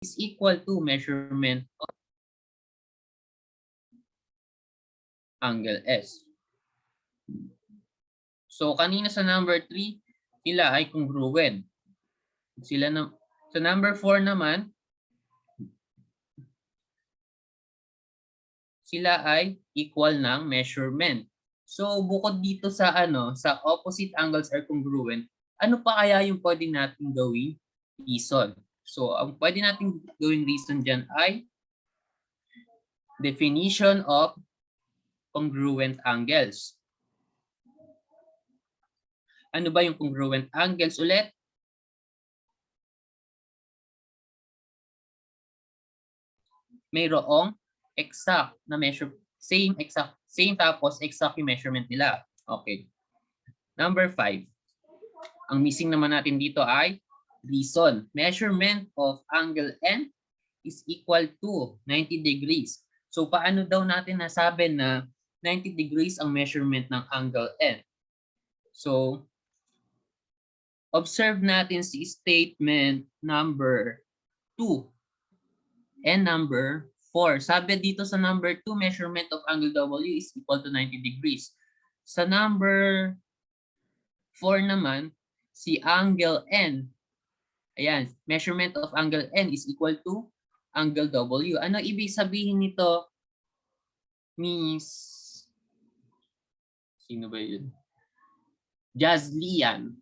is equal to measurement of angle S. So, kanina sa number 3, sila ay congruent. Sa number 4 naman, sila ay equal ng measurement. So, bukod dito sa sa opposite angles are congruent, ano pa kaya yung pwede natin gawing reason? So, ang pwede natin gawing reason dyan ay definition of congruent angles. Ano ba yung congruent angles ulit? Mayroong exact na measure, same tapos exact yung measurement nila. Okay. Number 5. Ang missing naman natin dito ay reason. Measurement of angle N is equal to 90 degrees. So paano daw natin nasabi na 90 degrees ang measurement ng angle N? So observe natin si statement number 2 and number 4. Sabi dito sa number 2, measurement of angle W is equal to 90 degrees. Sa number 4 naman, si angle N, ayan, measurement of angle N is equal to angle W. Ano ibig sabihin nito, Miss? Sino ba yun? Jazlian.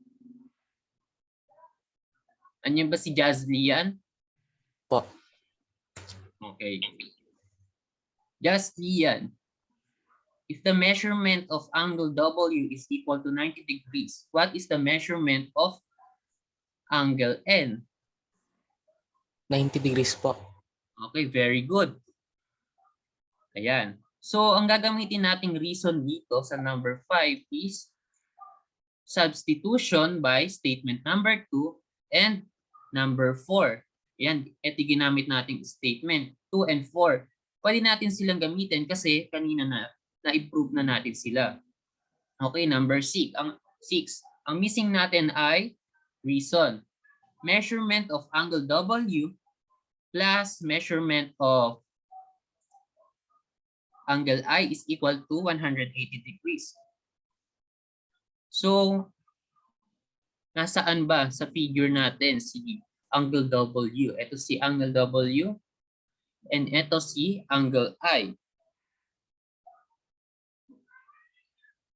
Anyan ba si Jazlian? Po. Okay. Jazlian. If the measurement of angle W is equal to 90 degrees, what is the measurement of angle N? 90 degrees po. Okay, very good. Ayan. So, ang gagamitin nating reason dito sa number 5 is substitution by statement number 2 and number 4. Ayan, ito ginamit nating statement 2 and 4. Pwede natin silang gamitin kasi kanina na-improve na natin sila. Okay, number 6. Ang missing natin ay reason. Measurement of angle W plus measurement of angle I is equal to 180 degrees. So, nasaan ba sa figure natin si angle W? Ito si angle W and ito si angle I.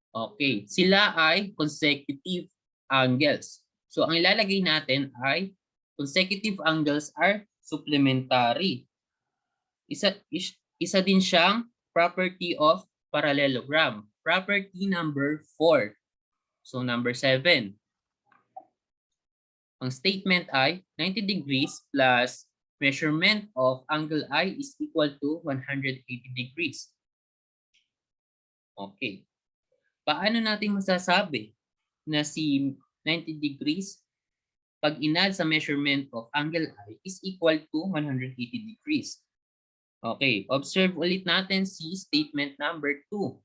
Okay, sila ay consecutive angles. So, ang ilalagay natin ay consecutive angles are supplementary. Isa din siyang property of parallelogram. Property number 4. So, number 7. Ang statement ay 90 degrees plus measurement of angle I is equal to 180 degrees. Okay. Paano natin masasabi na si 90 degrees pag inad sa measurement of angle I is equal to 180 degrees? Okay, observe ulit natin si statement number 2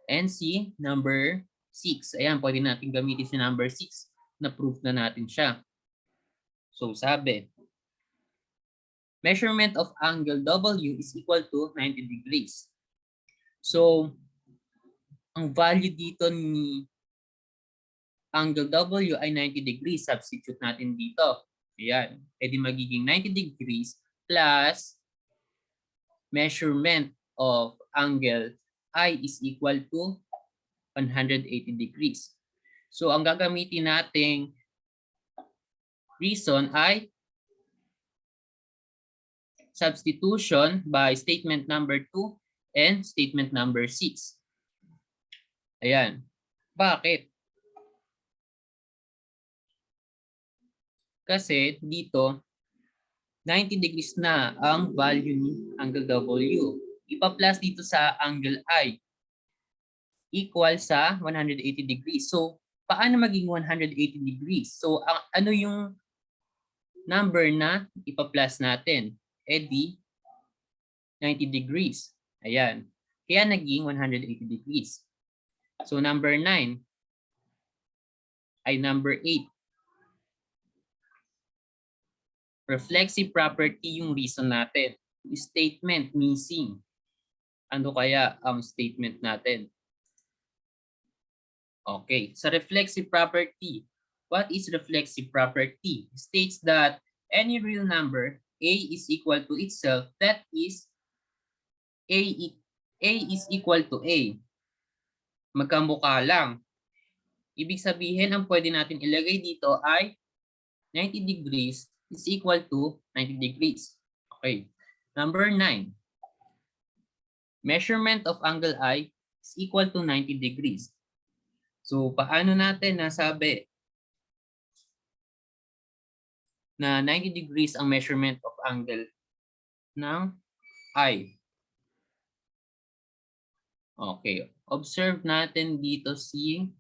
and si number 6. Ayan, pwede natin gamitin si number 6 na proof na natin siya. So sabi, measurement of angle W is equal to 90 degrees. So, ang value dito ni angle W ay 90 degrees. Substitute natin dito. Ayan. E di magiging 90 degrees plus measurement of angle I is equal to 180 degrees. So, ang gagamitin nating reason ay substitution by statement number 2 and statement number 6. Ayan. Bakit? Kasi dito, 90 degrees na ang value ni angle W. Ipa-plus dito sa angle I equal sa 180 degrees. So, paano maging 180 degrees? So, ano yung number na ipa-plus natin? E di 90 degrees. Ayan. Kaya naging 180 degrees. So, number 9 ay number 8. Reflexive property yung reason natin. Statement missing. Ano kaya ang statement natin? Okay, sa reflexive property, what is reflexive property? States that any real number a is equal to itself, that is a, a is equal to a. Magkamukha lang. Ibig sabihin, ang pwede natin ilagay dito ay 90 degrees is equal to 90 degrees. Okay. Number 9. Measurement of angle I is equal to 90 degrees. So, paano natin nasabi na 90 degrees ang measurement of angle ng I? Okay. Observe natin dito si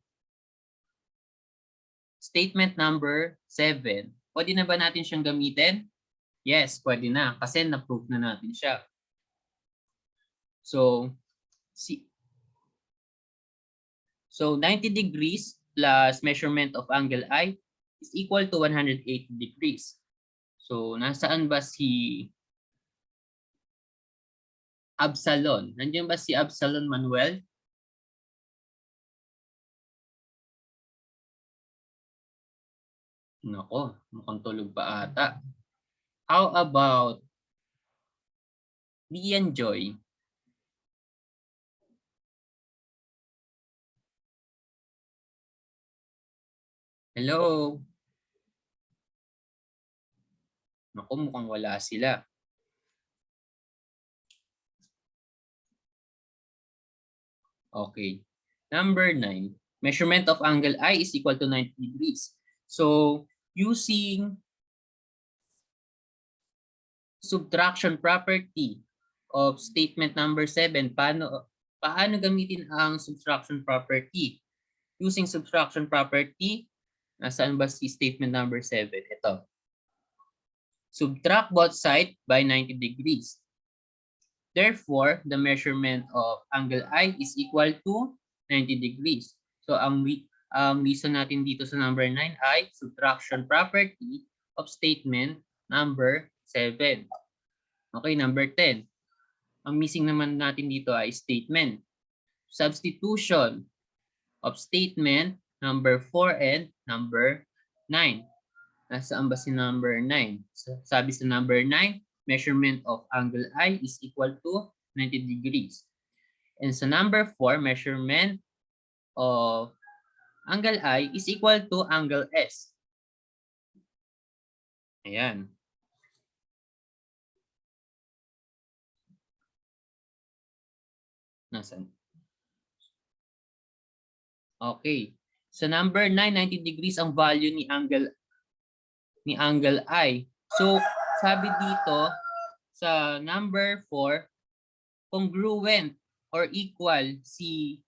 statement number 7. Pwede na ba natin siyang gamitin? Yes, pwede na kasi na-prove na natin siya. So 90 degrees plus measurement of angle I is equal to 180 degrees. So nasaan ba si Absalon? Nandiyan ba si Absalon Manuel? Nako, mukhang tulog pa ata. How about Rian Joy? Hello? Nako, mukhang wala sila. Okay. Number 9. Measurement of angle I is equal to 90 degrees. So, using subtraction property of statement number 7, paano gamitin ang subtraction property? Using subtraction property, nasaan ba si statement number 7? Ito. Subtract both sides by 90 degrees. Therefore, the measurement of angle I is equal to 90 degrees. So, ang reason natin dito sa number 9 ay subtraction property of statement number 7. Okay, number 10. Ang missing naman natin dito ay statement. Substitution of statement number 4 and number 9. Nasaan ba si number 9? Sabi sa number 9, measurement of angle I is equal to 90 degrees. And sa number 4, measurement of angle I is equal to angle S. Ayan. Nasaan? Okay. Sa number 9, 90 degrees ang value ni angle I. So, sabi dito sa number 4, congruent or equal si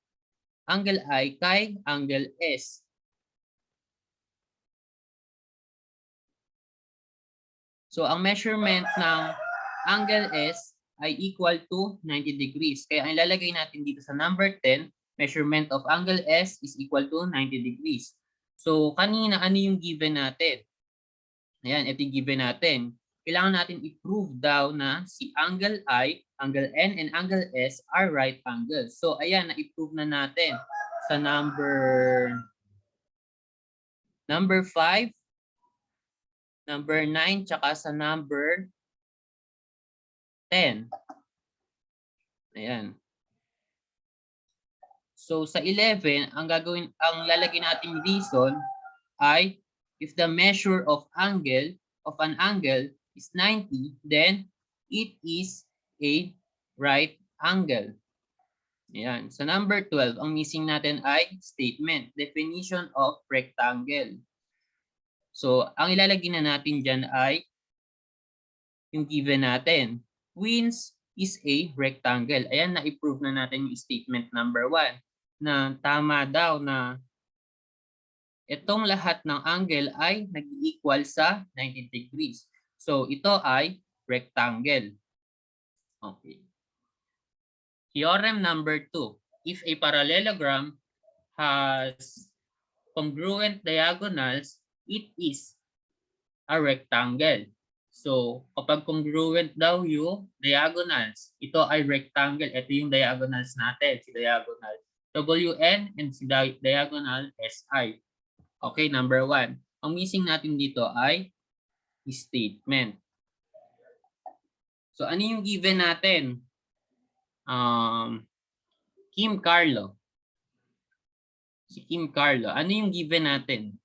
angle I kay angle S. So, ang measurement ng angle S ay equal to 90 degrees. Kaya ang ilalagay natin dito sa number 10, measurement of angle S is equal to 90 degrees. So, kanina ano yung given natin? Ayan, ito yung given natin. Kailangan natin i-prove daw na si angle I, angle N, and angle S are right angles. So, ayan, na-i-prove na natin sa number 5, number 9, tsaka sa number 10. Ayan. So, sa 11, ang lalagyan nating reason ay if the measure of an angle is 90, then it is a right angle. Ayan. Sa number 12, ang missing natin ay statement, definition of rectangle. So, ang ilalagay na natin dyan ay yung given natin. Queens is a rectangle. Ayan, na-prove na natin yung statement number 1 na tama daw na itong lahat ng angle ay nag-equal sa 90 degrees. So, ito ay rectangle. Okay. Theorem number 2. If a parallelogram has congruent diagonals, it is a rectangle. So, kapag congruent daw yung diagonals, ito ay rectangle. Ito yung diagonals natin, si diagonal WN and si diagonal SI. Okay, number 1. Ang missing natin dito ay statement. So, ano yung given natin? Kim Carlo. Si Kim Carlo. Ano yung given natin?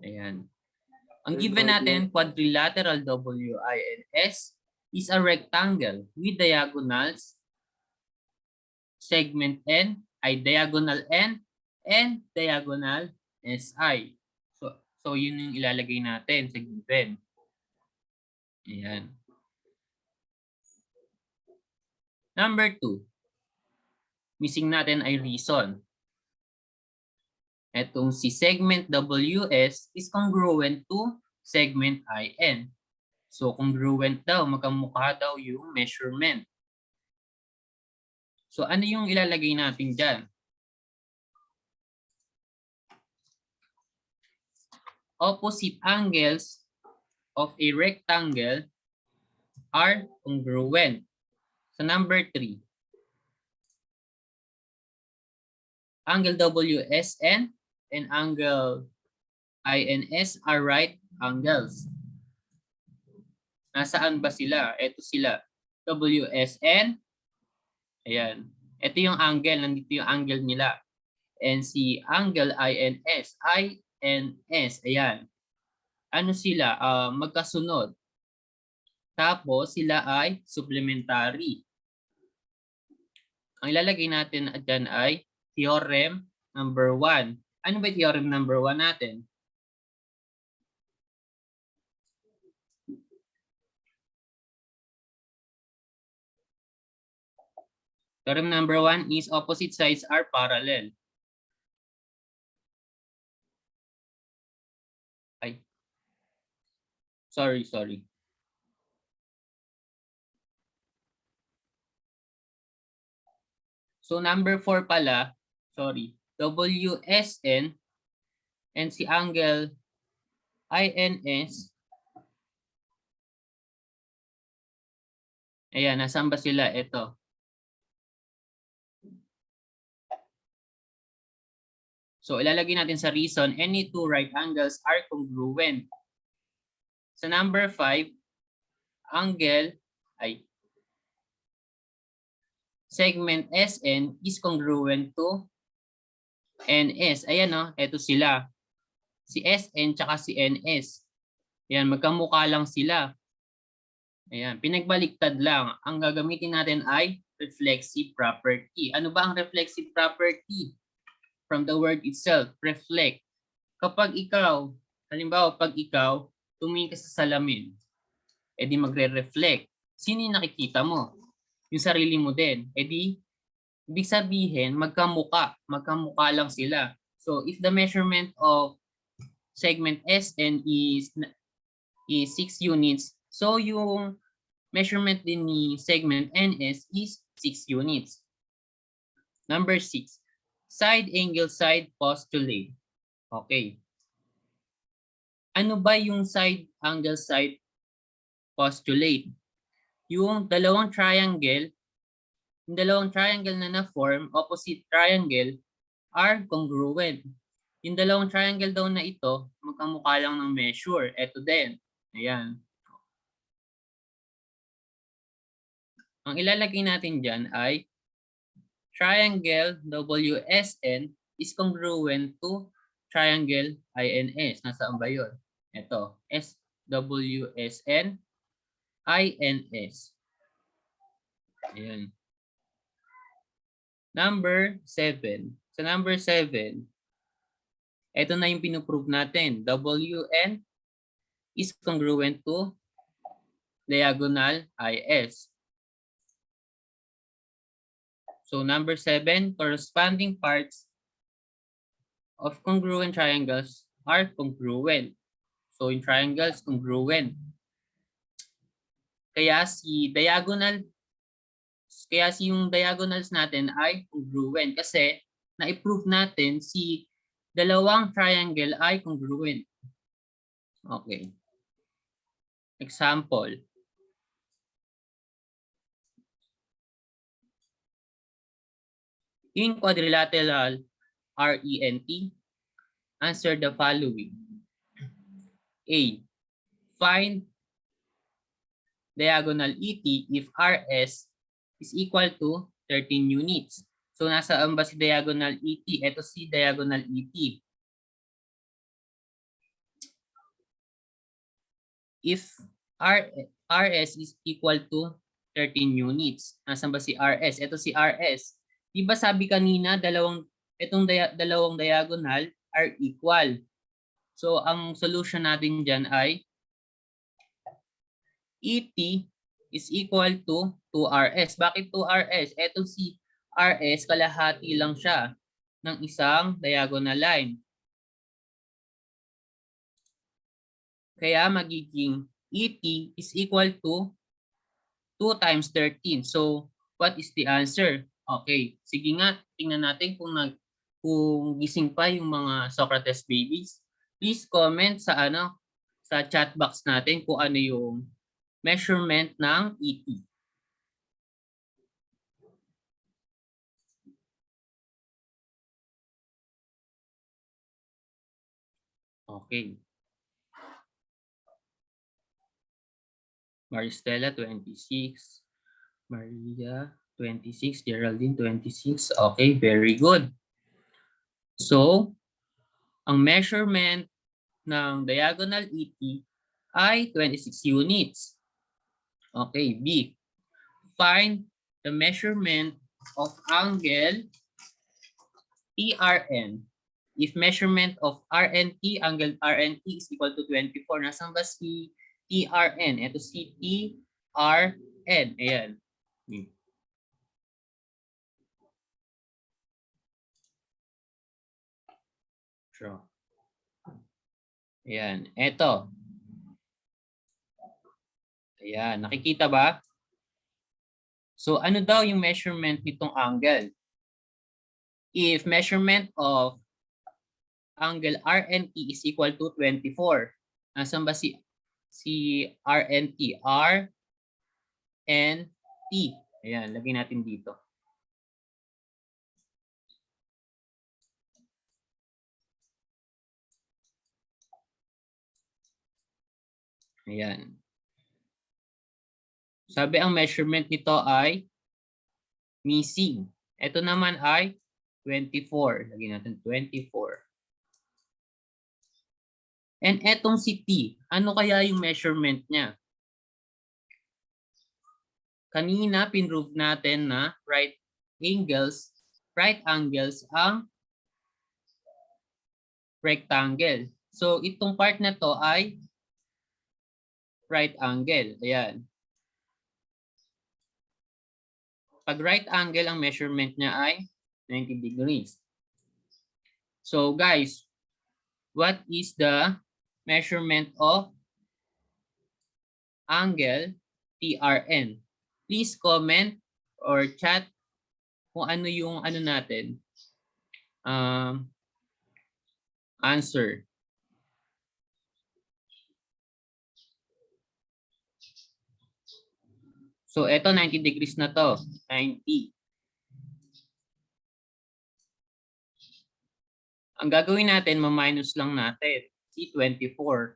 Ayan. Ang given natin, quadrilateral WINS is a rectangle with diagonals, segment N, ay diagonal N, and diagonal SI. So yun yung ilalagay natin sa given. Ayan. Number 2. Missing natin ay reason. Etong si segment WS is congruent to segment IN. So congruent daw, magkamukha daw yung measurement. So ano yung ilalagay natin dyan? Opposite angles of a rectangle are congruent. So number 3. Angle WSN and angle INS are right angles. Nasaan ba sila? Ito sila. WSN. Ayan. Ito yung angle. Nandito yung angle nila. And si angle INS. INS. Ayan. Ano sila? Magkasunod. Tapos sila ay supplementary. Ang ilalagay natin dyan ay theorem number 1. Ano ba theorem number 1 natin? Theorem number 1 is opposite sides are parallel. Ay. Sorry. So number 4 pala, WSN and si angle INS. Ayan, nasaan ba sila? Ito. So ilalagay natin sa reason, any two right angles are congruent. Sa number 5, segment SN is congruent to NS. Ayan no, ito sila. Si SN tsaka si NS. Ayan, magkamukha lang sila. Ayan, pinagbaliktad lang. Ang gagamitin natin ay reflexive property. Ano ba ang reflexive property? From the word itself, reflect. Kapag ikaw, halimbawa pag ikaw, tumingin ka sa salamin, edi magre-reflect. Sino yung nakikita mo? Yung sarili mo din. Edi, ibig sabihin, magkamukha lang sila. So, if the measurement of segment SN is 6 units, so yung measurement din ni segment NS is 6 units. Number 6, side angle side postulate. Okay. Ano ba yung side angle side postulate? Yung dalawang triangle na na-form, opposite triangle, are congruent. Yung dalawang triangle daw na ito, magkamukha lang ng measure. Ito din. Ayan. Ang ilalagay natin dyan ay triangle WSN is congruent to triangle INS. Nasaan ba yun? Ito. SWSN INS. Ayan. Number 7. Sa number 7, ito na yung pinuprove natin. WN is congruent to diagonal IS. So number 7, corresponding parts of congruent triangles are congruent. So in triangles, congruent. Kaya si diagonal Kaya yung diagonals natin ay congruent kasi na-prove natin si dalawang triangle ay congruent. Okay. Example. In quadrilateral RENT, answer the following. A. Find diagonal ET if RS is equal to 13 units. So nasaan ba si diagonal ET? Ito si diagonal ET. If RS is equal to 13 units. Nasaan ba si RS? Ito si RS. Di ba sabi kanina itong dalawang diagonal are equal. So ang solution natin diyan ay ET is equal to 2RS. Bakit 2RS? Ito si RS, kalahati lang siya ng isang diagonal line. Kaya magiging ET is equal to 2 times 13. So, what is the answer? Okay, sige nga, tingnan natin kung gising pa yung mga Socrates babies. Please comment sa sa chat box natin kung ano yung measurement ng ET. Okay. Maristela 26, Maria 26, Geraldine 26. Okay, very good. So, ang measurement ng diagonal ET ay 26 units. Okay, B. Find the measurement of angle TRN. If measurement of RNT, angle RNT is equal to 24, nasaan ba si TRN? Ito si TRN. Ayan. Draw. Ayan. Ito. Ayan. Nakikita ba? So ano daw yung measurement nitong angle? If measurement of angle RNT is equal to 24. Nasaan ba si RNT? R N T. Ayan, lagyan natin dito. Ayan. Sabi ang measurement nito ay missing. Ito naman ay 24. Lagyan natin 24. And etong si T, ano kaya yung measurement niya? Kanina pinrove natin na right angles ang rectangle. So itong part na to ay right angle. Ayan. Pag right angle, ang measurement niya ay 90 degrees. So guys, what is the measurement of angle TRN? Please comment or chat kung ano yung natin. Answer. So eto 90 degrees na to. 90. Ang gagawin natin, ma-minus lang natin. Si 24.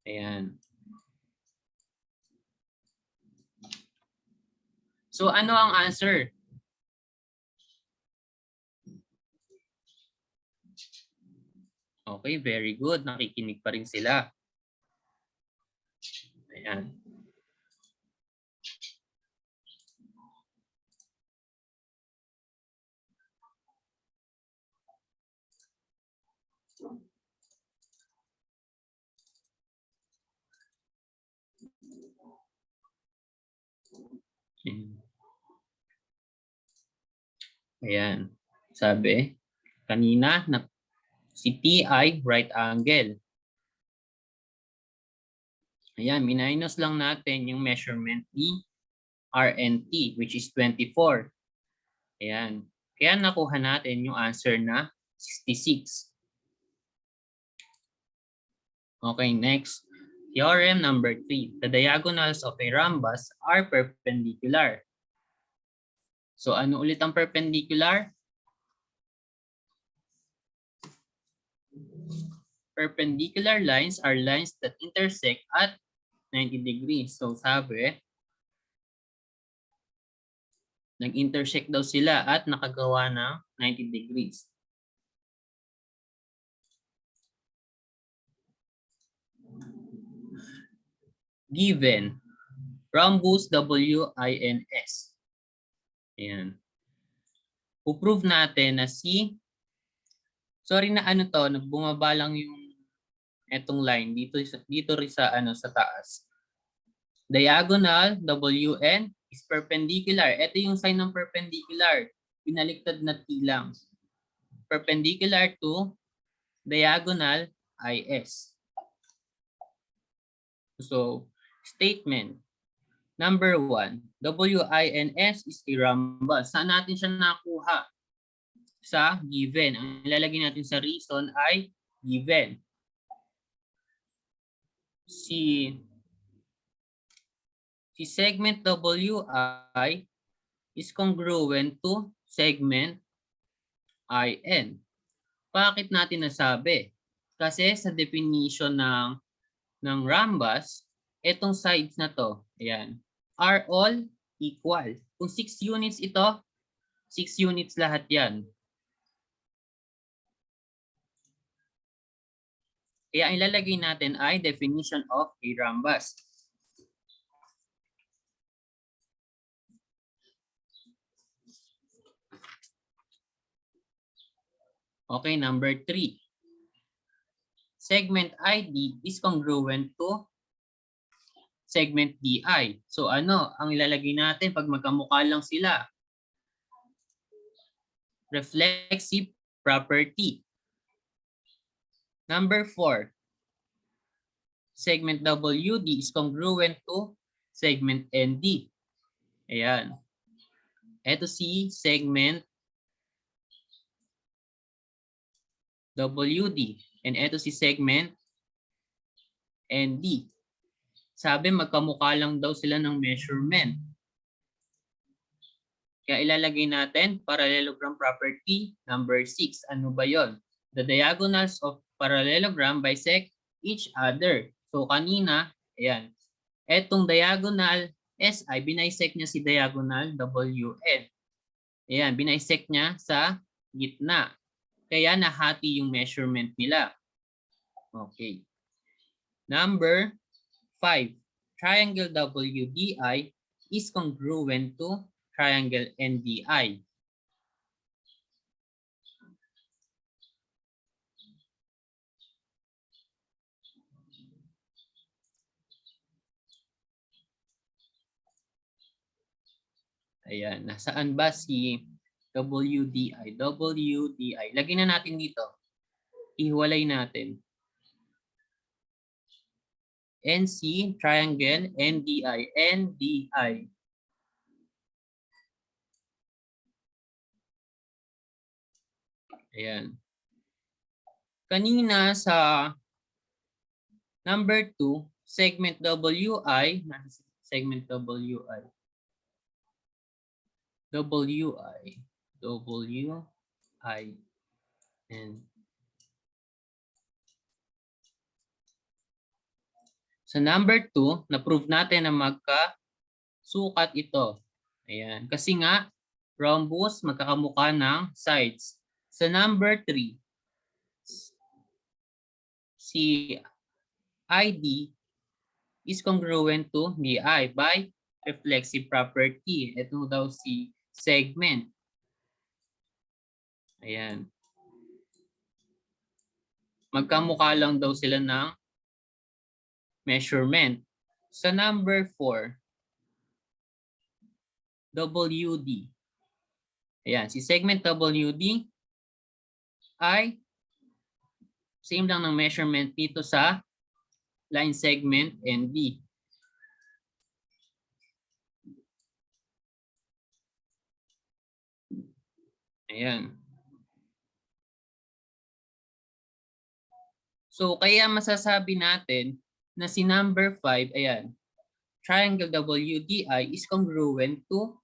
Ayan. So ano ang answer? Okay, very good. Nakikinig pa rin sila. Ayan. Ayan. Sabi, kanina, si T ay right angle. Ayan, minus lang natin yung measurement ni RNT, which is 24. Ayan. Kaya nakuha natin yung answer na 66. Okay, next. Theorem number 3. The diagonals of a rhombus are perpendicular. So ano ulit ang perpendicular? Perpendicular lines are lines that intersect at 90 degrees. So sabi, nag-intersect daw sila at nakagawa ng 90 degrees. Given, rhombus WINS. Ayan. Puprove natin na sorry na ano to, bumaba lang yung etong line dito rin sa sa taas. Diagonal WN is perpendicular. Ito yung sign ng perpendicular. Pinaliktad na T lang. Perpendicular to diagonal IS. So, statement number 1, WINS is a rhombus. Saan natin siya nakuha? Sa given. Ang ilalagay natin sa reason ay given. Si segment WI is congruent to segment IN. Bakit natin nasabi? Kasi sa definition ng rhombus, etong sides na to, ayan, are all equal. Kung 6 units ito, 6 units lahat yan. Kaya ang ilalagay natin ay definition of a rhombus. Okay, number 3. Segment ID is congruent to segment DI. So ano ang ilalagay natin pag magkamukha lang sila? Reflexive property. Number 4. Segment WD is congruent to segment ND. Ayan. Ito si segment WD. And ito si segment ND. Sabi magkamukha lang daw sila ng measurement. Kaya ilalagay natin parallelogram property number 6. Ano ba yon? The diagonals of parallelogram bisect each other. So kanina, ayan. Etong diagonal SI, binisect niya si diagonal WN. Ayan, binisect niya sa gitna. Kaya nahati yung measurement nila. Okay. Number 5. Triangle WDI is congruent to triangle NDI. Ayan, nasaan ba si WDI? WDI. Lagyan na natin dito. Ihiwalay natin. NC, triangle, NDI, NDI. Ayan. Kanina sa number 2, segment WI, segment WI. And sa number 2, na-prove natin na magkasukat ito. Ayan. Kasi nga, rhombus magkakamukha ng sides. Sa number 3, si ID is congruent to DI by reflexive property. Ito daw si segment. Ayan. Magkamukha lang daw sila ng measurement. Sa number 4, WD. Ayan, si segment WD ay same lang ng measurement dito sa line segment ND. Ayan. So, kaya masasabi natin na si number 5, ayan, triangle WDI is congruent to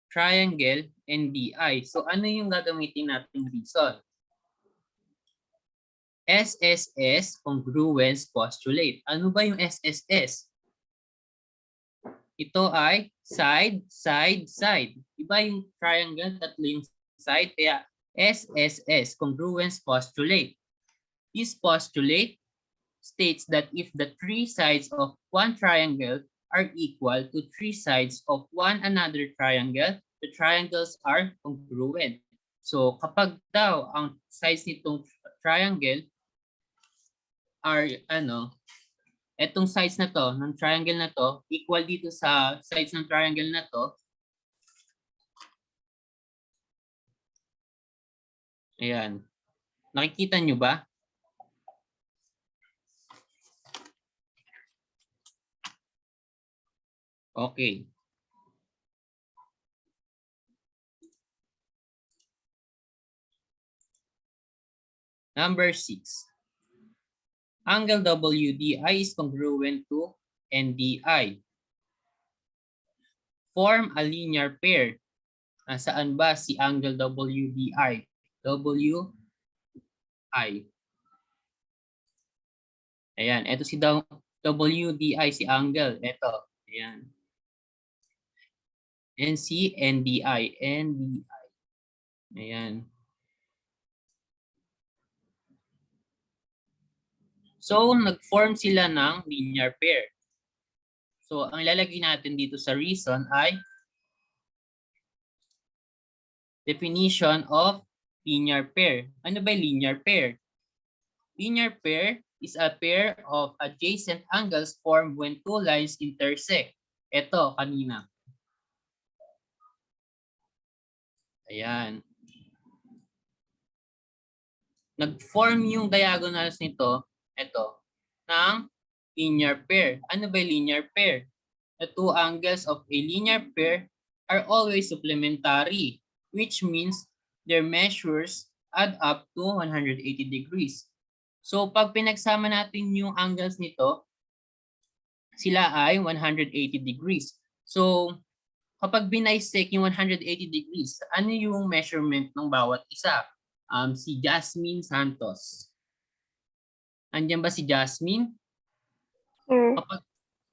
triangle NDI. So, ano yung gagamitin natin reason? SSS, congruence postulate. Ano ba yung SSS? Ito ay side, side, side. Iba yung triangle, tatlo yung side. Kaya SSS, congruence postulate. This postulate states that if the three sides of one triangle are equal to three sides of one another triangle, the triangles are congruent. So kapag daw ang sides nitong triangle are etong sides na to, ng triangle na to, equal dito sa sides ng triangle na to, ayan. Nakikita nyo ba? Okay. Number 6. Angle WDI is congruent to NDI. Form a linear pair. Nasaan ba si angle WDI? WI. Ayan, ito si WDI, si angle. Ito, ayan. And si NDI. NDI. Ayan. So, nag-form sila ng linear pair. So, ang ilalagay natin dito sa reason ay definition of linear pair. Ano ba yung linear pair? Linear pair is a pair of adjacent angles formed when two lines intersect. Ito, kanina. Ayan. Nag-form yung diagonals nito, ito, ng linear pair. Ano ba yung linear pair? The two angles of a linear pair are always supplementary, which means their measures add up to 180 degrees. So pag pinagsama natin yung angles nito, sila ay 180 degrees. So kapag binisect yung 180 degrees, ano yung measurement ng bawat isa? Si Jasmine Santos. Andiyan ba si Jasmine? Kapag,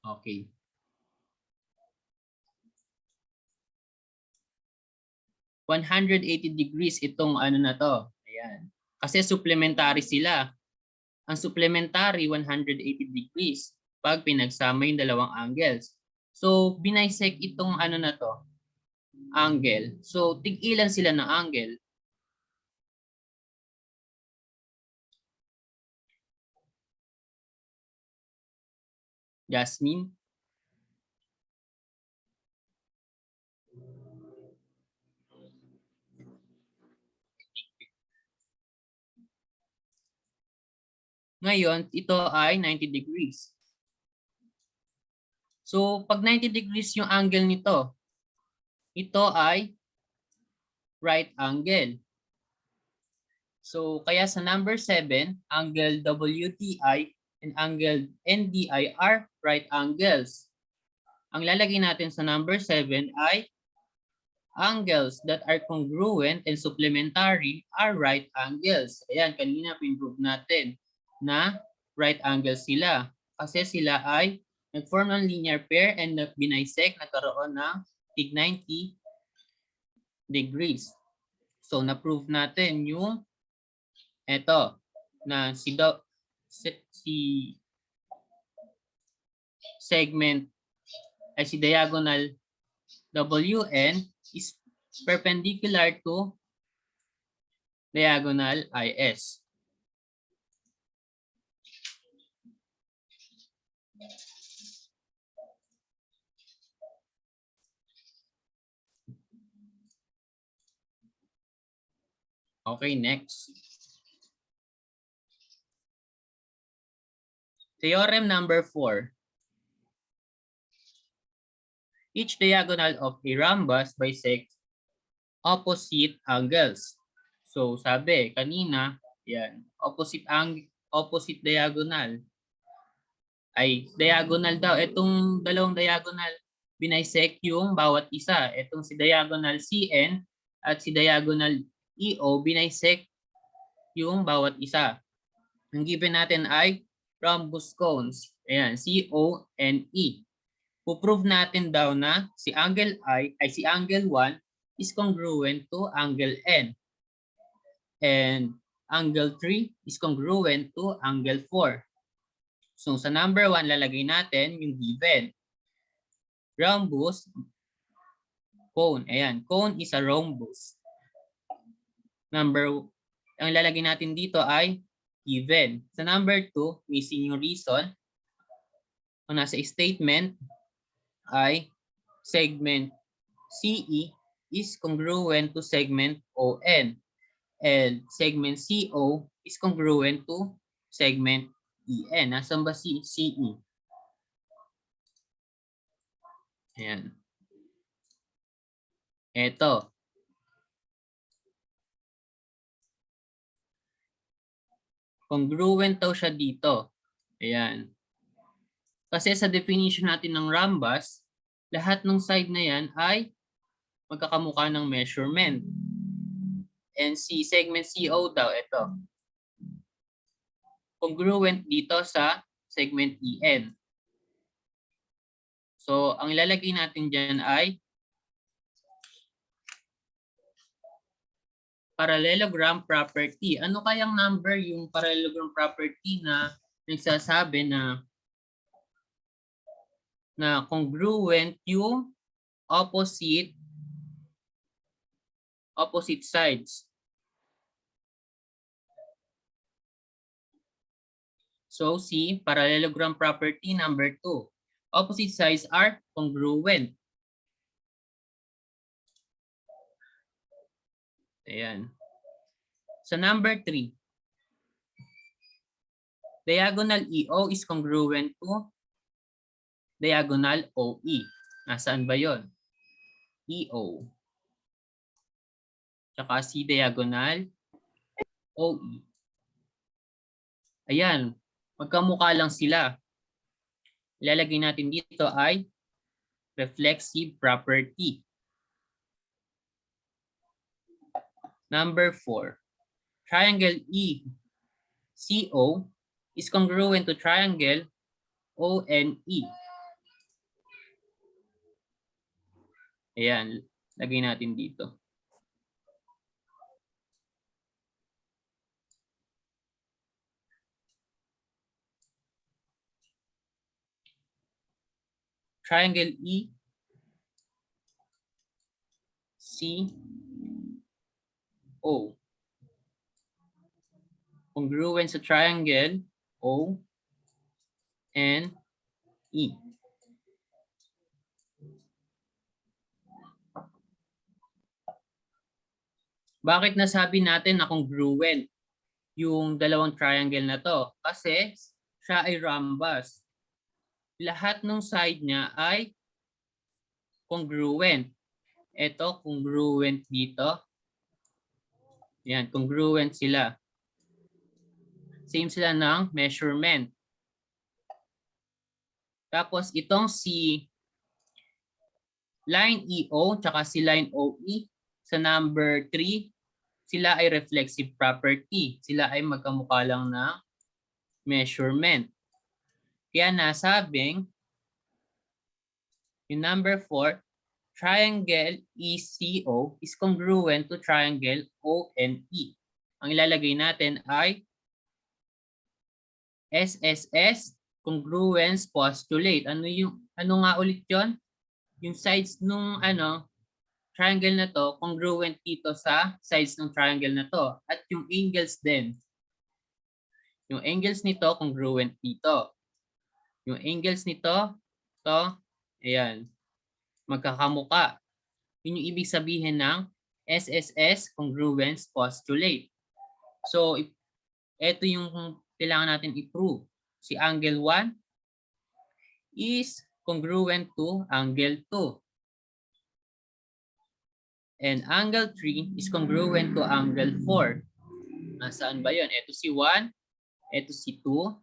okay. $180 itong ano na to. Ayan. Kasi supplementary sila. Ang supplementary 180 degrees pag pinagsama yung dalawang angles. So binisect itong ano na to, angle. So tig-ilan sila ng angle? Jasmine? Ngayon, ito ay 90 degrees. So, pag 90 degrees yung angle nito, ito ay right angle. So, kaya sa number 7, angle WTI and angle NDI are right angles. Ang lalagay natin sa number 7 ay angles that are congruent and supplementary are right angles. Ayan, kanina pinprove natin na right angles sila. Kasi sila ay nag-form ng linear pair and binisect, nagkaroon ng tig 90 degrees. So, na-prove natin yung eto, na si segment ay si diagonal WN is perpendicular to diagonal IS. Okay, next. Theorem number 4. Each diagonal of a rhombus bisects opposite angles. So sabi kanina, yan, opposite diagonal ay diagonal daw. Itong dalawang diagonal, binisect yung bawat isa. Itong si diagonal CN at si diagonal EO, binisect yung bawat isa. Ang given natin ay rhombus cones. Ayan, CO and E. Puprove natin daw na si angle I ay si angle 1 is congruent to angle N. And angle 3 is congruent to angle 4. So sa number 1, lalagay natin yung given. Rhombus, cone. Ayan, cone is a rhombus. Ang lalagay natin dito ay given. Sa number 2, missing yung reason. Kung nasa statement ay segment CE is congruent to segment ON. And segment CO is congruent to segment EN. Nasaan ba si CE? Ayan. Ito. Congruent daw siya dito. Ayan. Kasi sa definition natin ng rhombus, lahat ng side na yan ay magkakamukha ng measurement. And si segment CO daw, ito. Congruent dito sa segment EN. So, ang ilalagay natin dyan ay parallelogram property. Ano kayang number yung parallelogram property na nagsasabi na congruent yung opposite sides? So, see, parallelogram property number 2. Opposite sides are congruent. Ayan. Sa number 3, diagonal EO is congruent to diagonal OE. Nasaan ba yon? EO. Tsaka si diagonal OE. Ayan. Magkamukha lang sila. Ilalagay natin dito ay reflexive property. Number 4. Triangle ECO is congruent to triangle ONE. Ayan. Lagay natin dito. Triangle ECO. Congruent sa triangle O and E. Bakit nasabi natin na congruent yung dalawang triangle na to? Kasi siya ay rhombus. Lahat ng side niya ay congruent. Ito, congruent dito. Yan, congruent sila. Same sila ng measurement. Tapos itong si line EO tsaka si line OE sa number 3, sila ay reflexive property. Sila ay magkamukha lang na measurement. Kaya nasabing yung number 4, triangle ECO is congruent to triangle ONE. Ang ilalagay natin ay SSS congruence postulate. Ano nga ulit 'yon? Yung sides nung triangle na to congruent dito sa sides ng triangle na to at yung angles din. Yung angles nito congruent dito. Yung angles nito ayan, magkakamuka. Yun yung ibig sabihin ng SSS congruence postulate. So ito yung kailangan natin i-prove. Si angle 1 is congruent to angle 2. And angle 3 is congruent to angle 4. Nasaan ba yun? Ito si 1, ito si 2,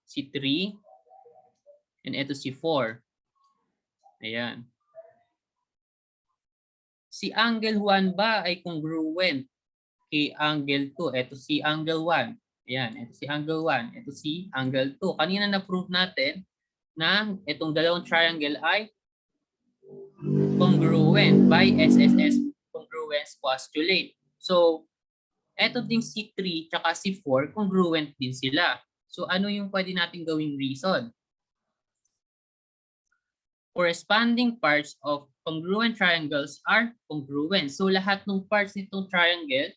si 3, and ito si 4. Ayan. Si angle 1 ba ay congruent kay angle 2? Ito si angle 1. Ayan, ito si angle 1. Ito si angle 2. Kanina na-prove natin na itong dalawang triangle ay congruent by SSS congruence postulate. So, eto ding si 3 tsaka si 4, congruent din sila. So, ano yung pwede natin gawing reason? Corresponding parts of congruent triangles are congruent. So, lahat ng parts nitong triangle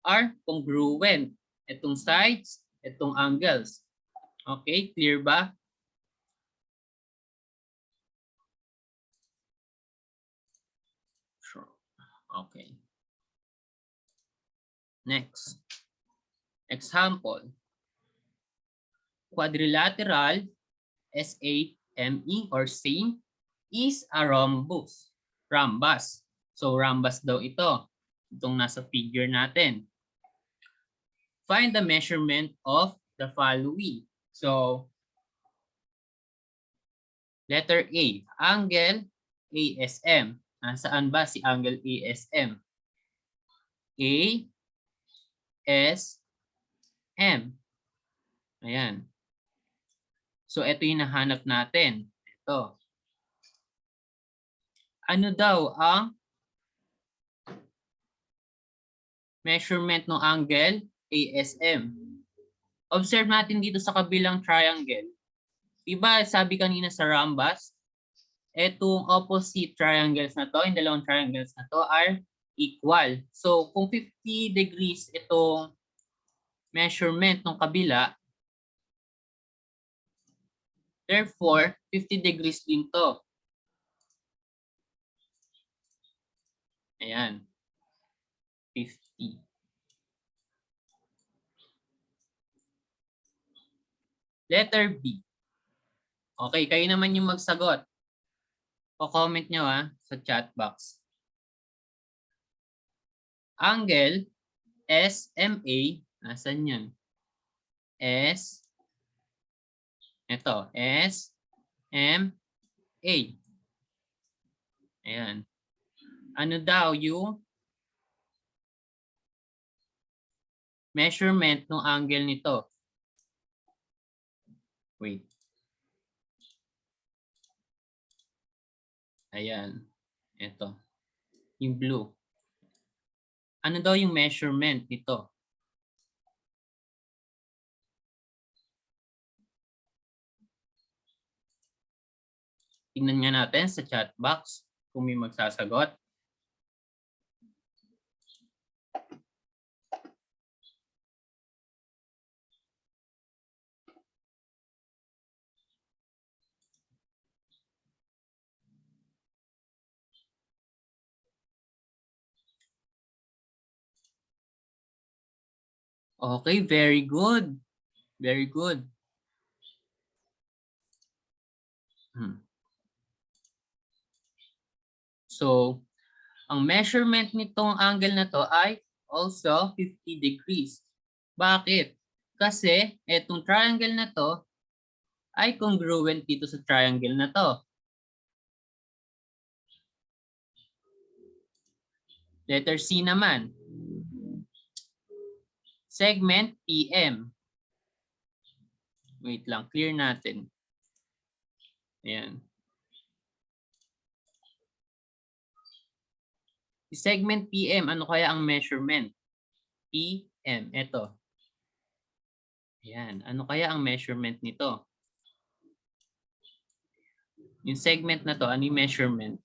are congruent. Itong sides, itong angles. Okay, clear ba? Sure. Okay. Next. Example. Quadrilateral SAME or same is a rhombus. Rhombus. So rhombus daw ito. Itong nasa figure natin. Find the measurement of the following. So letter A, angle ASM. Nasaan ba si angle ASM? ASM. Ayan. So ito yung nahanap natin. Ito. Ano daw ang measurement ng angle ASM? Observe natin dito sa kabilang triangle. Diba sabi kanina sa rhombus, etong opposite triangles na to, yung dalawang triangles na to are equal. So kung 50 degrees itong measurement ng kabila, therefore 50 degrees din to. Ayan. 50. Letter B. Okay, kayo naman yung magsagot. O-comment nyo sa chat box. Angle SMA, nasan yan? Ito, SMA. Ayan. Ano daw yung measurement ng angle nito? Wait. Ayan. Ito. Yung blue. Ano daw yung measurement nito? Tingnan nga natin sa chat box kung may magsasagot. Okay, very good. Very good. So, ang measurement nitong angle na to ay also 50 degrees. Bakit? Kasi itong triangle na to ay congruent dito sa triangle na to. Letter C naman. Segment PM. Wait lang, clear natin. Ayan. Segment PM, ano kaya ang measurement? PM, ito. Ayan, ano kaya ang measurement nito? Yung segment na to, ano yung measurement?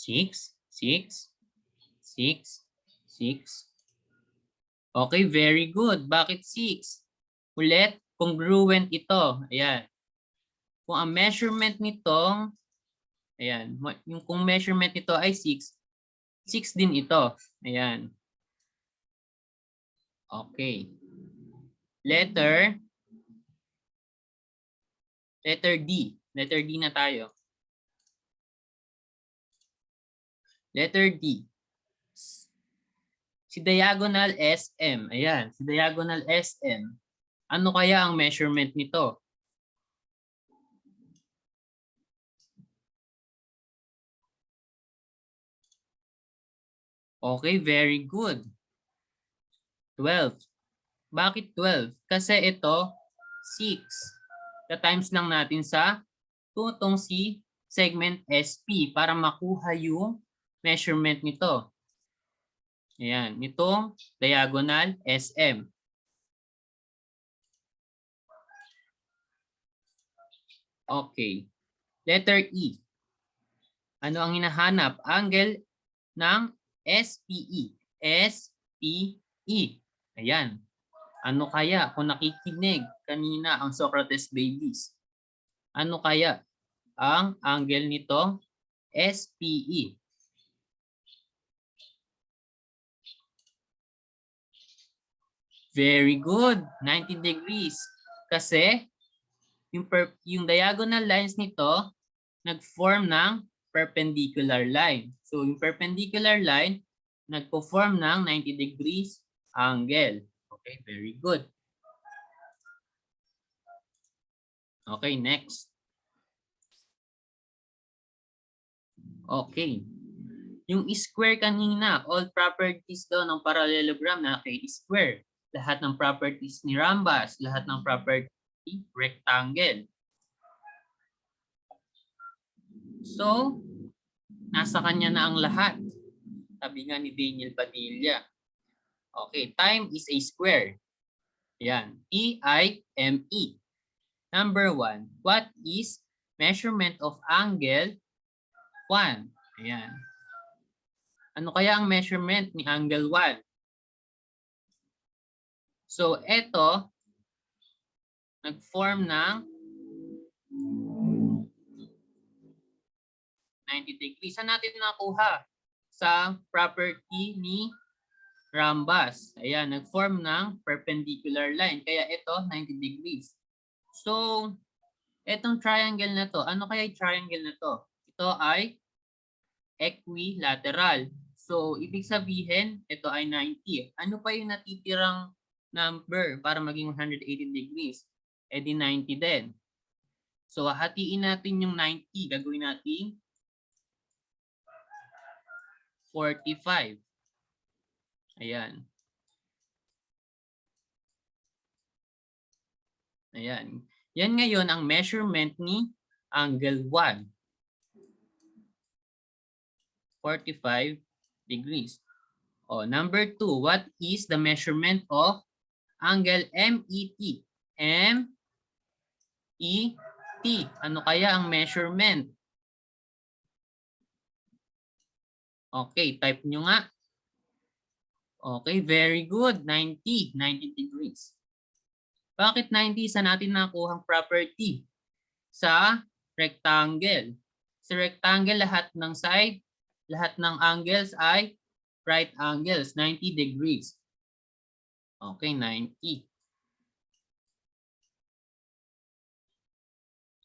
Six. Okay, very good. Bakit 6? Ulit, congruent ito. Ayan. Kung ang measurement nitong, ayan, yung kung measurement nito ay 6, 6 din ito. Ayan. Okay. Letter D. Letter D na tayo. Letter D. Si diagonal SM. Ayan. Si diagonal SM. Ano kaya ang measurement nito? Okay, very good. 12. Bakit 12? Kasi ito, 6. Ta-times lang natin sa tutong si segment SP para makuha yung measurement nito. Ayan, nitong diagonal SM. Okay. Letter E. Ano ang hinahanap? Angle ng SPE. SPE. Ayan. Ano kaya kung nakikinig kanina ang Socrates babies? Ano kaya ang angle nito? SPE. Very good. 90 degrees. Kasi yung diagonal lines nito nag-form ng perpendicular line. So yung perpendicular line nagpo-form ng 90 degrees angle. Okay, very good. Okay, next. Okay. Yung square kanina, all properties daw ng parallelogram na kay square. Lahat ng properties ni rhombus, lahat ng properties ni rectangle. So, nasa kanya na ang lahat. Sabi nga ni Daniel Padilla. Okay, time is a square. Yan, T-I-M-E. Number 1, what is measurement of angle 1? Ayan. Ano kaya ang measurement ni angle 1? So, ito, nag-form ng 90 degrees. Saan natin nakuha? Sa property ni rhombus. Ayan, nag-form ng perpendicular line. Kaya ito, 90 degrees. So, etong triangle na to, ano kaya yung triangle na to? Ito ay equilateral. So, ibig sabihin, ito ay 90. Ano pa yung natitirang number para maging 180 degrees? E di 90 din. So, hatiin natin yung 90. Gagawin natin 45. Ayan. Ayan. Yan ngayon ang measurement ni angle 1. 45 degrees. O, number 2, what is the measurement of angle MET? MET. Ano kaya ang measurement? Okay, type nyo nga. Okay, very good. 90 degrees. Bakit 90? Saan natin nakuha ang property? Sa rectangle. Sa rectangle, lahat ng side, lahat ng angles ay right angles, 90 degrees. Okay, 90.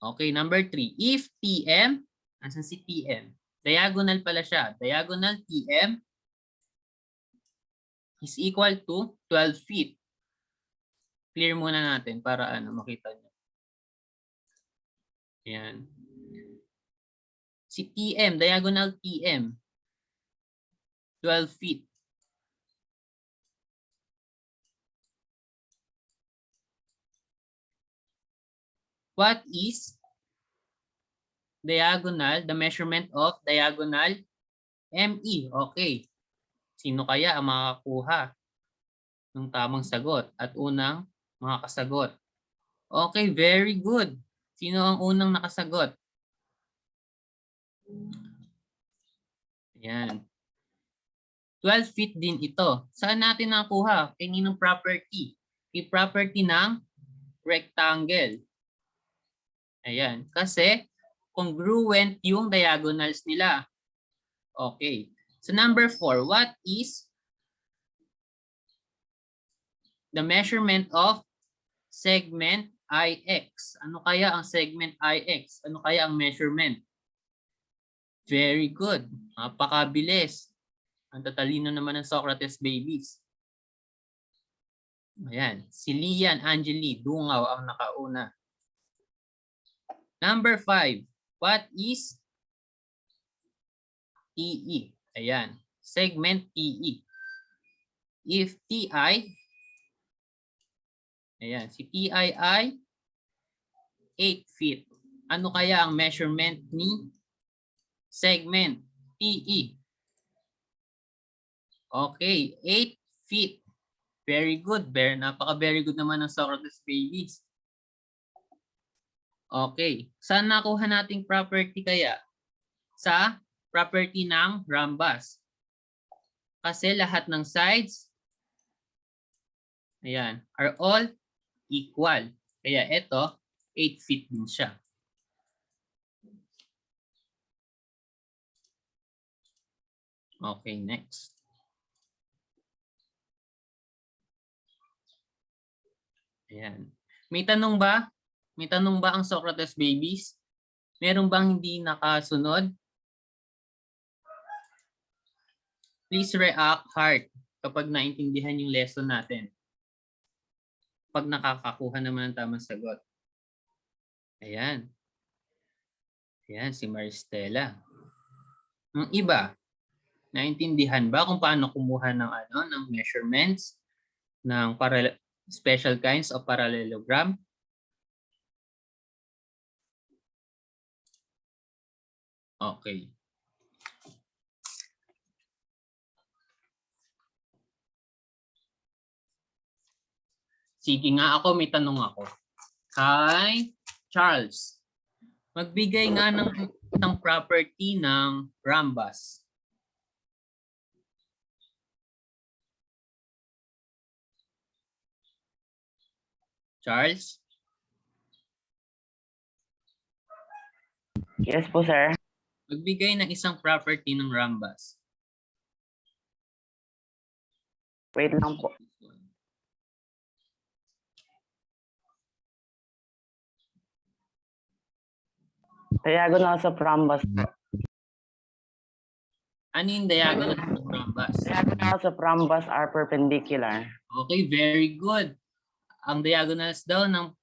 Okay, number 3. If TM, asan si TM? Diagonal pala siya. Diagonal TM is equal to 12 feet. Clear muna natin para makita nyo. Ayan. Si TM, diagonal TM, 12 feet. What is diagonal, the measurement of diagonal ME? Okay. Sino kaya ang makakakuha ng tamang sagot at unang makakasagot? Okay, very good. Sino ang unang nakasagot? Ayan. 12 feet din ito. Saan natin nakuha? Kaninong property? Yung property ng rectangle. Ayan. Kasi congruent yung diagonals nila. Okay. So number 4, what is the measurement of segment IX? Ano kaya ang segment IX? Ano kaya ang measurement? Very good. Napakabilis. Ang tatalino naman ng Socrates babies. Ayan. Si Lian Angeli Dungaw ang nakauna. Number 5. What is TE? Ayan. Segment TE. If TI, ayan, si TI ay 8 feet. Ano kaya ang measurement ni segment TE? Okay, 8 feet. Very good. Napaka-very good naman ng Socrates babies. Okay. Saan nakuha nating property kaya? Sa property ng rhombus. Kasi lahat ng sides, ayan, are all equal. Kaya ito, 8 feet din siya. Okay, next. Ayan. May tanong ba? May tanong ba ang Socrates babies? Meron bang hindi nakasunod? Please react heart kapag naintindihan yung lesson natin. Pag nakakakuha naman ng tamang sagot. Ayan. Ayan, si Maristela. Ang iba, naintindihan ba kung paano kumuha ng measurements ng special kinds of parallelogram? Okay. Sige nga ako, may tanong ako. Kay Charles, magbigay nga ng property ng rhombus. Charles? Yes po, sir. Magbigay ng isang property ng rhombus. Wait lang po. Diagonals of rhombus. Ano yung diagonal ng rhombus? Diagonals of rhombus are perpendicular. Okay, very good. Ang diagonals daw ng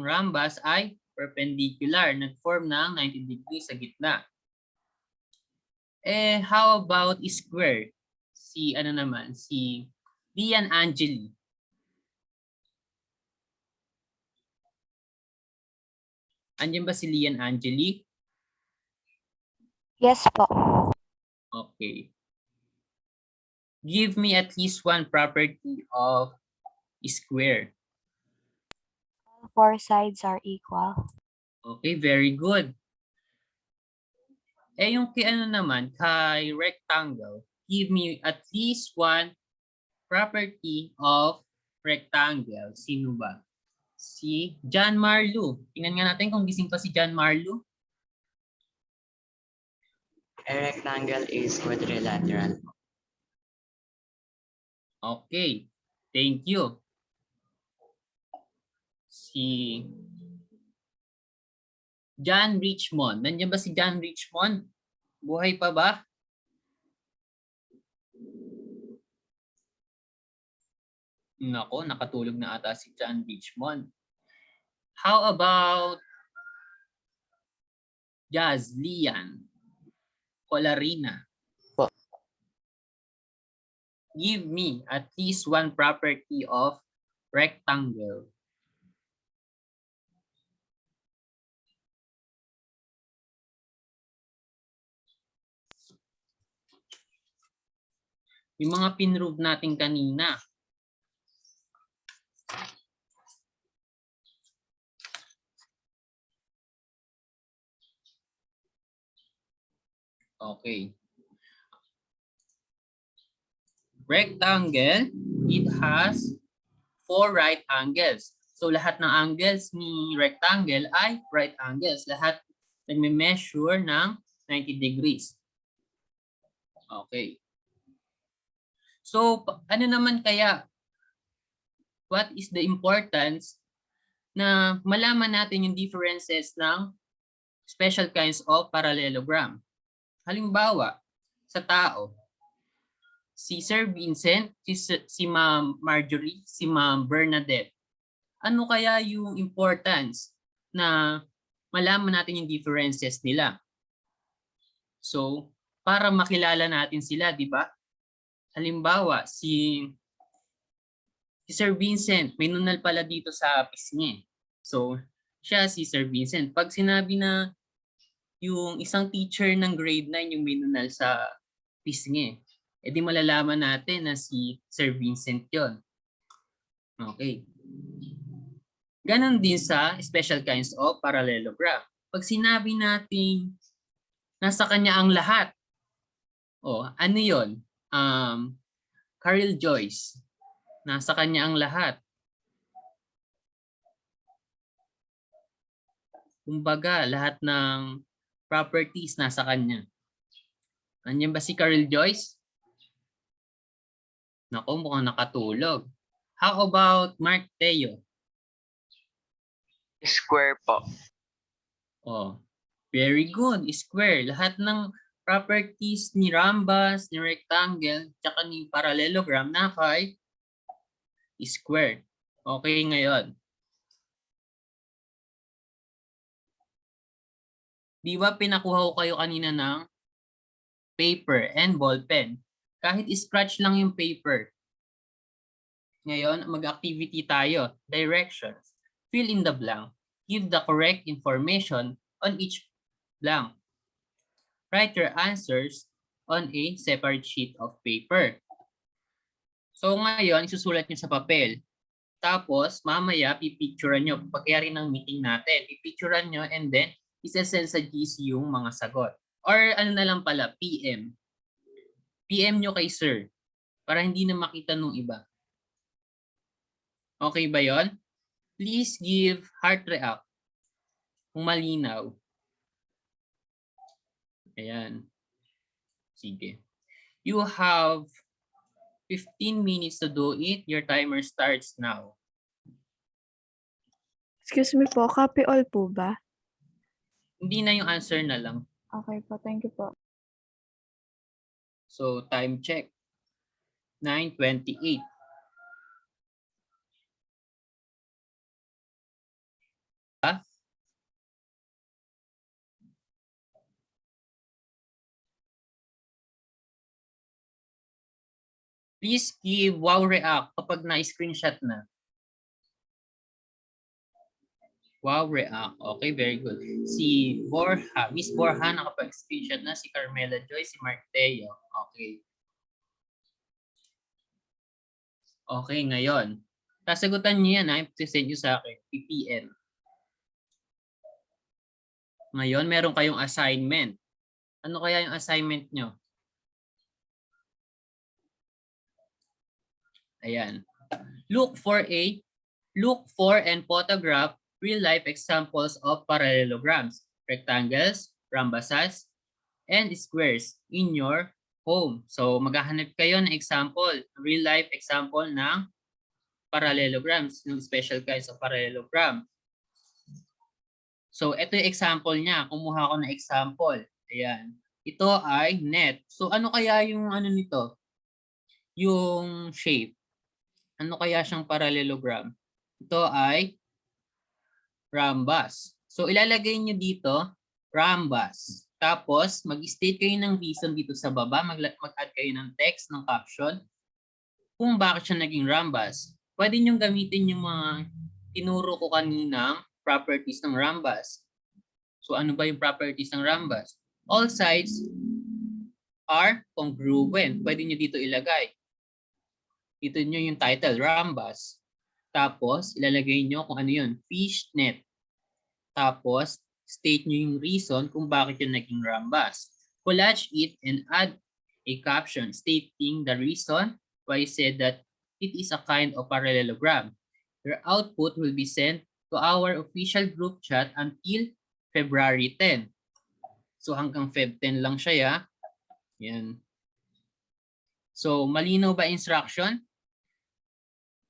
rhombus ay perpendicular. Nag-form ng 90 degrees sa gitna. Eh, how about square? Si Lian Angeli. Andiyan ba si Lian Angeli? Yes po. Okay. Give me at least one property of square. All four sides are equal. Okay, very good. Eh yung kay kay rectangle, give me at least one property of rectangle. Sino ba? Si John Marlu. Tingnan nga natin kung gising pa si John Marlu. A rectangle is quadrilateral. Okay. Thank you. Si John Richmond. Nandiyan ba si John Richmond? Buhay pa ba? Nako, nakatulog na ata si John Richmond. How about Lian Colarina? Po. Give me at least one property of rectangle. Yung mga pinrove natin kanina. Okay. Rectangle, it has 4 right angles. So lahat ng angles ni rectangle ay right angles. Lahat nagme-measure ng 90 degrees. Okay. So, ano naman kaya? What is the importance na malaman natin yung differences ng special kinds of parallelogram? Halimbawa, sa tao, si Sir Vincent, si Ma'am Marjorie, si Ma'am Bernadette. Ano kaya yung importance na malaman natin yung differences nila? So, para makilala natin sila, di ba? Halimbawa, si Sir Vincent, may nunal pala dito sa pisngi. So, siya si Sir Vincent. Pag sinabi na yung isang teacher ng grade 9 yung may nunal sa pisngi, edi malalaman natin na si Sir Vincent yon. Okay. Ganon din sa special kinds of parallelogram. Pag sinabi natin nasa kanya ang lahat, ano yon? Carl Joyce. Nasa kanya ang lahat. Kumbaga, lahat ng properties nasa kanya. Nandiyan ba si Carl Joyce? Naku, mukhang nakatulog. How about Mark Teo? Square po. Very good. Square. Lahat ng properties ni rhombus, ni rectangle, tsaka ni parallelogram na kay square. Okay, ngayon. Di ba pinakuha ko kayo kanina ng paper and ball pen? Kahit scratch lang yung paper. Ngayon, mag-activity tayo. Directions. Fill in the blank. Give the correct information on each blank. Write your answers on a separate sheet of paper. So ngayon, isusulat nyo sa papel. Tapos, mamaya, pipicturean nyo. Pagkayari ng meeting natin, pipicturean nyo and then, isasend sa GC yung mga sagot. Or ano na lang pala, PM. PM nyo kay sir. Para hindi na makita nung iba. Okay ba yon? Please give heart react. Kung malinaw. Ayan. Sige. You have 15 minutes to do it. Your timer starts now. Excuse me po, copy all po ba? Hindi na yung answer na lang. Okay po, thank you po. So, time check. 9:28. Please give wow react kapag na-screenshot na. Wow react. Okay, very good. Si Borja, Miss Borja nakapag-screenshot na, si Carmela Joy, si Mark Teo. Okay. Okay, ngayon. Sasagutan niyo yan, i-send niyo sa akin. PPM. Ngayon, meron kayong assignment. Ano kaya yung assignment nyo? Ayan. Look for and photograph real-life examples of parallelograms, rectangles, rhombuses, and squares in your home. So, maghahanap kayo ng example, real-life example ng parallelograms, ng special kinds of parallelogram. So, ito yung example niya. Kumuha ko ng example. Ayan. Ito ay net. So, ano kaya yung ano nito? Yung shape. Ano kaya siyang parallelogram? Ito ay rhombus. So, ilalagay nyo dito, rhombus. Tapos, mag-state kayo ng reason dito sa baba. Mag-add kayo ng text, ng caption, kung bakit siya naging rhombus. Pwede nyo gamitin yung mga tinuro ko kaninang properties ng rhombus. So, ano ba yung properties ng rhombus? All sides are congruent. Pwede nyo dito ilagay. Dito nyo yung title, rhombus. Tapos, ilalagay nyo kung ano yun, fishnet. Tapos, state nyo yung reason kung bakit yun naging rhombus. Collage it and add a caption stating the reason why you said that it is a kind of parallelogram. Your output will be sent to our official group chat until February 10. So, hanggang Feb 10 lang siya, ya. Yan. So, malinaw ba instruction?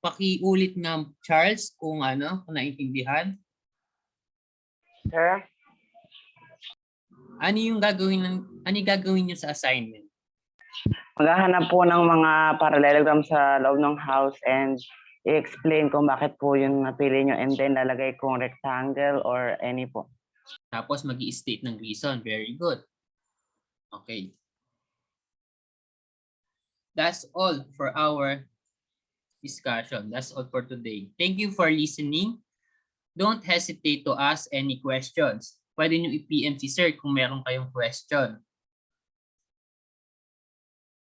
Pakiulit nga, Charles, kung kung naintindihan. Sir? Ano yung gagawin niyo sa assignment? Maghahanap po ng mga parallelogram sa loob ng house and i-explain kung bakit po yung napili nyo and then lalagay kung rectangle or any po. Tapos mag-i-state ng reason. Very good. Okay. That's all for our discussion. That's all for today. Thank you for listening. Don't hesitate to ask any questions. Pwede nyo i-PM si Sir kung meron kayong question.